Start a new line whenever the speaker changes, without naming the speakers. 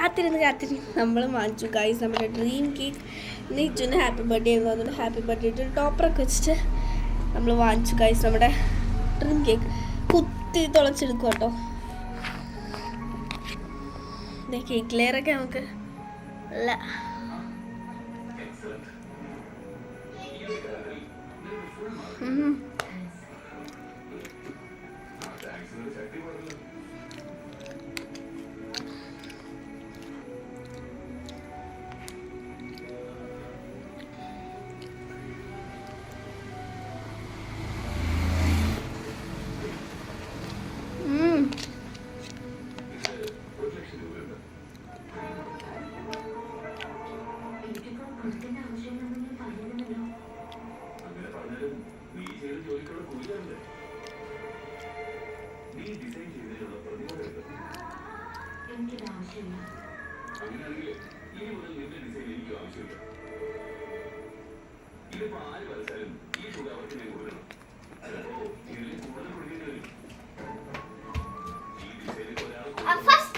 കാത്തിരുന്ന് നമ്മൾ വാങ്ങിച്ചു ഗൈസ് നമ്മുടെ ഡ്രീം കേക്ക്. നെയ്ച്ചുവിൻ്റെ ഹാപ്പി ബർത്ത്ഡേ ആയിരുന്നു, അതുകൊണ്ട് ഹാപ്പി ബർത്ത്ഡേ ഒരു ടോപ്പറൊക്കെ വെച്ചിട്ട് നമ്മൾ വാങ്ങിച്ചു ഗൈസ് നമ്മുടെ ഡ്രീം കേക്ക്. കുത്തി തുളച്ചെടുക്കും കേട്ടോ. കേക്ക് ലെയറൊക്കെ നമുക്ക് അല്ല
First